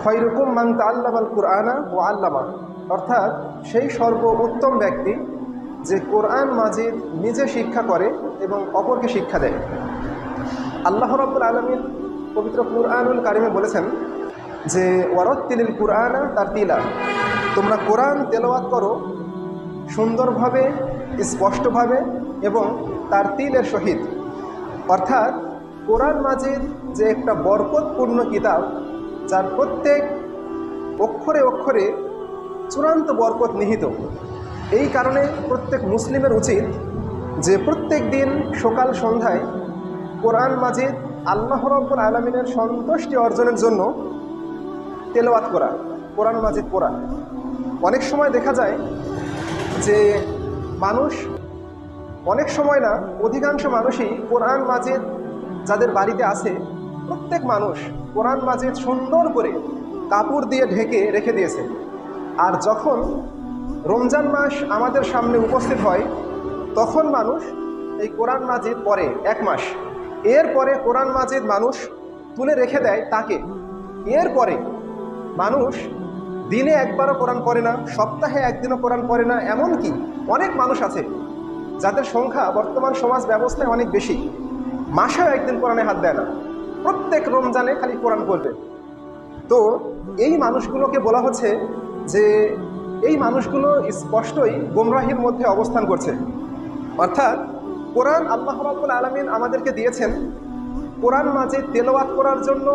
খৈরুকুম মান তাআল্লামাল কুরআনা ওয়া আল্লামা, অর্থাৎ সেই সর্বোত্তম ব্যক্তি যে কোরআন মাজিদ নিজে শিক্ষা করে এবং অপরকে শিক্ষা দেয়। আল্লাহ রাব্বুল আলামিন পবিত্র কুরআনুল কারিমে বলেছেন যে ওয়ারাত্তিলিল কুরআনা তারতিলা, তোমরা কোরআন তেলাওয়াত করো সুন্দরভাবে, স্পষ্টভাবে এবং তারতিলের সহিত। অর্থাৎ কোরআন মাজিদ যে একটা বরকতপূর্ণ কিতাব, যার প্রত্যেক অক্ষরে অক্ষরে চূড়ান্ত বরকত নিহিত। এই কারণে প্রত্যেক মুসলিমের উচিত যে প্রত্যেক দিন সকাল সন্ধ্যায় কোরআন মাজিদ আল্লাহ রাব্বুল আলামিনের সন্তুষ্টি অর্জনের জন্য তেলাওয়াত করা, কোরআন মাজিদ পড়া। অনেক সময় দেখা যায় যে মানুষ, অনেক সময় না অধিকাংশ মানুষই কোরআন মাজিদ যাদের বাড়িতে আছে, প্রত্যেক মানুষ কোরআন মাজিদ সুন্দর করে কাপড় দিয়ে ঢেকে রেখে দিয়েছে। আর যখন রমজান মাস আমাদের সামনে উপস্থিত হয়, তখন মানুষ এই কোরআন মাজিদ পড়ে এক মাস। এরপরে কোরআন মাজিদ মানুষ তুলে রেখে দেয় তাকে। এরপরে মানুষ দিনে একবারও কোরআন পড়ে না, সপ্তাহে একদিনও কোরআন পড়ে না। এমনকি অনেক মানুষ আছে যাদের সংখ্যা বর্তমান সমাজ ব্যবস্থায় অনেক বেশি, মাসেও একদিন কোরআনে হাত দেয় না, প্রত্যেক রমজানে খালি কোরআন পড়বে। তো এই মানুষগুলোকে বলা হচ্ছে যে এই মানুষগুলো স্পষ্টই গোমরাহির মধ্যে অবস্থান করছে। অর্থাৎ কোরআন আল্লাহ রাব্বুল আলামিন আমাদেরকে দিয়েছেন কোরআন মাজিদ তেলাওয়াত করার জন্য,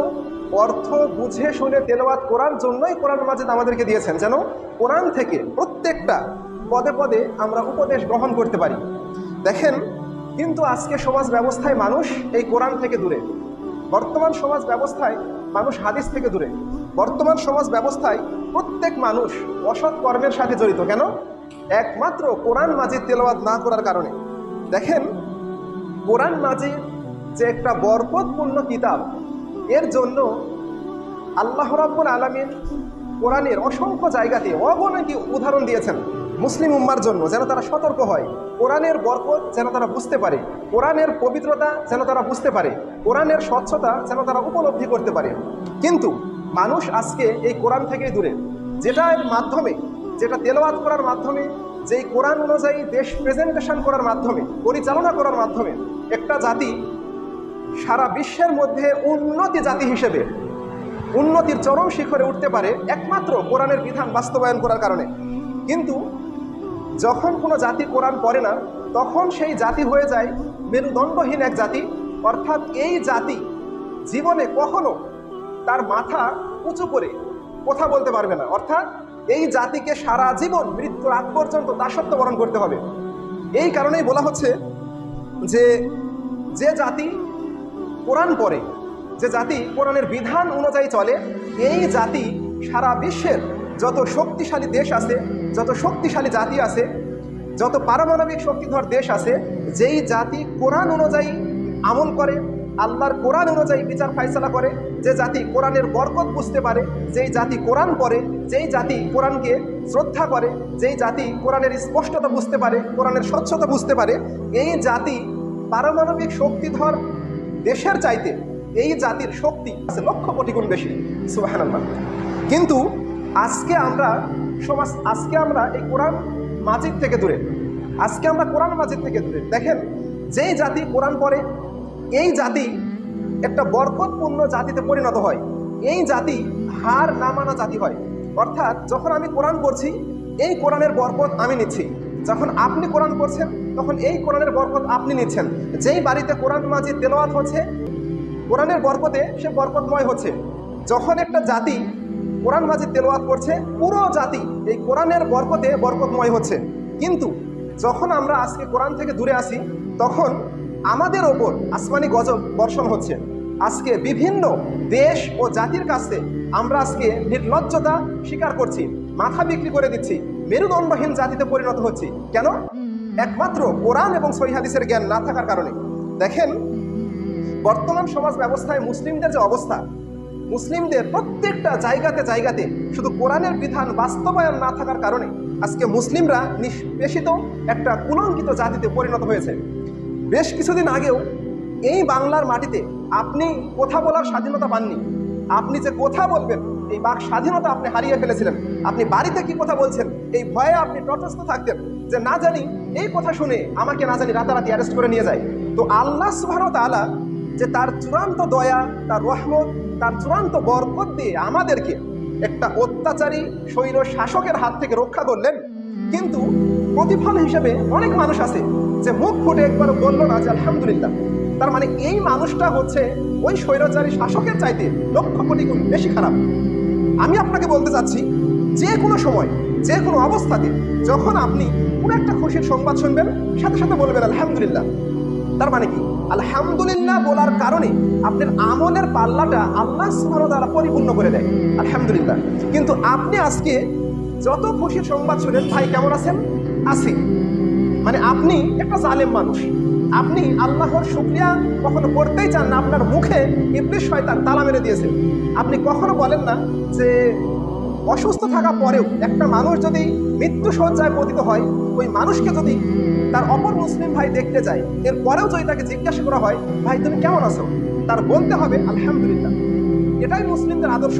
অর্থ বুঝে শুনে তেলাওয়াত করার জন্যই কোরআন মাজিদ আমাদেরকে দিয়েছেন, যেন কোরআন থেকে প্রত্যেকটা পদে পদে আমরা উপদেশ গ্রহণ করতে পারি। দেখেন, কিন্তু আজকে সমাজ ব্যবস্থায় মানুষ এই কোরআন থেকে দূরে, বর্তমান সমাজ ব্যবস্থায় মানুষ হাদিস থেকে দূরে, বর্তমান সমাজ ব্যবস্থায় প্রত্যেক মানুষ অসৎ কর্মের সাথে জড়িত। কেন? একমাত্র কোরআন মাজিদ তেলাওয়াত না করার কারণে। দেখেন, কোরআন মাজিদ যে একটা বরকতপূর্ণ কিতাব, এর জন্য আল্লাহ রাব্বুল আলামিন কোরআনের অসংখ্য জায়গাতে অগণিত উদাহরণ দিয়েছেন মুসলিম উম্মার জন্য, যেন তারা সতর্ক হয়, কোরআনের বরকত যেন তারা বুঝতে পারে, কোরআনের পবিত্রতা যেন তারা বুঝতে পারে, কোরআনের স্বচ্ছতা যেন তারা উপলব্ধি করতে পারে। কিন্তু মানুষ আজকে এই কোরআন থেকেই দূরে, যেটার মাধ্যমে, যেটা তেলাওয়াত করার মাধ্যমে, যেই কোরআন অনুযায়ী দেশ প্রেজেন্টেশন করার মাধ্যমে, পরিচালনা করার মাধ্যমে একটা জাতি সারা বিশ্বের মধ্যে উন্নতি জাতি হিসেবে উন্নতির চরম শিখরে উঠতে পারে একমাত্র কোরআনের বিধান বাস্তবায়ন করার কারণে। কিন্তু যখন কোনো জাতি কোরআন পড়ে না, তখন সেই জাতি হয়ে যায় মেরুদণ্ডহীন এক জাতি। অর্থাৎ এই জাতি জীবনে কখনো তার মাথা উঁচু করে কথা বলতে পারবে না। অর্থাৎ এই জাতিকে সারা জীবন মৃত্যুর আগ পর্যন্ত দাসত্ব বরণ করতে হবে। এই কারণেই বলা হচ্ছে যে যে জাতি কোরআন পড়ে, যে জাতি কোরআনের বিধান অনুযায়ী চলে, এই জাতি সারা বিশ্বের যত শক্তিশালী দেশ আছে, যত শক্তিশালী জাতি আছে, যত পারমাণবিক শক্তিধর দেশ আছে, যেই জাতি কোরআন অনুযায়ী আমল করে, আল্লাহর কোরআন অনুযায়ী বিচার ফায়সালা করে, যে জাতি কোরআনের বরকত বুঝতে পারে, যেই জাতি কোরআন পড়ে, যেই জাতি কোরআনকে শ্রদ্ধা করে, যেই জাতি কোরআনের স্পষ্টতা বুঝতে পারে, কোরআনের স্বচ্ছতা বুঝতে পারে, এই জাতি পারমাণবিক শক্তিধর দেশের চাইতে এই জাতির শক্তি আছে লক্ষ কোটি গুণ বেশি। সুবহানাল্লাহ। কিন্তু আজকে আমরা এই কোরআন মাজিদ থেকে দূরে, আজকে আমরা কোরআন মাজিদ থেকে দূরে। দেখেন, যেই জাতি কোরআন পড়ে, এই জাতি একটা বরকতপূর্ণ জাতিতে পরিণত হয়। এই জাতি হার না মানা জাতি হয়। অর্থাৎ যখন আমি কোরআন পড়ছি, এই কোরআনের বরকত আমি নিচ্ছি, যখন আপনি কোরআন পড়ছেন, তখন এই কোরআনের বরকত আপনি নিচ্ছেন। যেই বাড়িতে কোরআন মাজিদ তেলাওয়াত হচ্ছে, কোরআনের বরকতে সে বরকতময় হচ্ছে। যখন একটা জাতি কোরআন মাজিদ তেলাওয়াত করছে, পুরো জাতি এই কোরআনের বরকতে বরকতময় হচ্ছে। কিন্তু যখন আমরা আজকে কোরআন থেকে দূরে আসি, তখন আমাদের ওপর আসমানি গজব বর্ষণ হচ্ছে। আজকে বিভিন্ন দেশ ও জাতির কাছে আমরা আজকে নির্লজ্জতা স্বীকার করছি, মাথা বিক্রি করে দিচ্ছি, মেরুদণ্ডহীন জাতিতে পরিণত হচ্ছি। কেন? একমাত্র কোরআন এবং সহিহ হাদিসের জ্ঞান না থাকার কারণে। দেখেন, বর্তমান সমাজ ব্যবস্থায় মুসলিমদের যে অবস্থা, মুসলিমদের প্রত্যেকটা জায়গাতে শুধু কোরআনের বিধান বাস্তবায়ন না থাকার কারণে আজকে মুসলিমরা নিষ্পেষিত একটা কুলঙ্কিত জাতিতে পরিণত হয়েছে। বেশ কিছুদিন আগেও এই বাংলার মাটিতে আপনি কথা বলার স্বাধীনতা পাননি, আপনি যে কথা বলবেন এই বাক স্বাধীনতা আপনি হারিয়ে ফেলেছিলেন। আপনি বাড়িতে কি কথা বলছেন এই ভয়ে আপনি তটস্থ থাকতেন যে না জানি এই কথা শুনে আমাকে না জানি রাতারাতি অ্যারেস্ট করে নিয়ে যায়। তো আল্লাহ সুবহানাহু ওয়া তাআলা যে তার চূড়ান্ত দয়া, তার রহমত, তার চূড়ান্ত বরকত দিয়ে আমাদেরকে একটা অত্যাচারী স্বৈর শাসকের হাত থেকে রক্ষা করলেন। কিন্তু প্রতিফল হিসেবে অনেক মানুষ আছে যে মুখ ফুটে একবারও বললো না যে আলহামদুলিল্লাহ। তার মানে এই মানুষটা হচ্ছে ওই স্বৈরাচারী শাসকের চাইতে লক্ষ কোটি গুণ বেশি খারাপ। আমি আপনাকে বলতে চাচ্ছি, যে কোনো সময় যে কোনো অবস্থাতে যখন আপনি কোনো একটা খুশির সংবাদ শুনবেন সাথে সাথে বলবেন আলহামদুলিল্লাহ। তার মানে কি, আলহামদুলিল্লাহ বলার কারণে আপনার আমলের পাল্লাটা আল্লাহ সুবহানাহু ওয়া তাআলা পরিপূর্ণ করে দেয়। আলহামদুলিল্লাহ। কিন্তু আপনি আজকে যত খুশির সংবাদ শুনেন, ভাই কেমন আছেন, আছি, মানে আপনি একটা জালেম মানুষ। আপনি আল্লাহর শুকরিয়া কখনো করতেই চান না। আপনার মুখে ইবলিস শয়তান তালা মেরে দিয়েছে। আপনি কখনো বলেন না যে অসুস্থ থাকা পরেও একটা মানুষ যদি মৃত্যু শয্যায় পতিত হয়, ওই মানুষকে যদি তার অপর মুসলিম ভাই দেখতে যায়, এরপরেও যদি তাকে জিজ্ঞাসা করা হয় ভাই তুমি কেমন আছো, তার বলতে হবে আলহামদুলিল্লাহ। এটাই মুসলিমদের আদর্শ।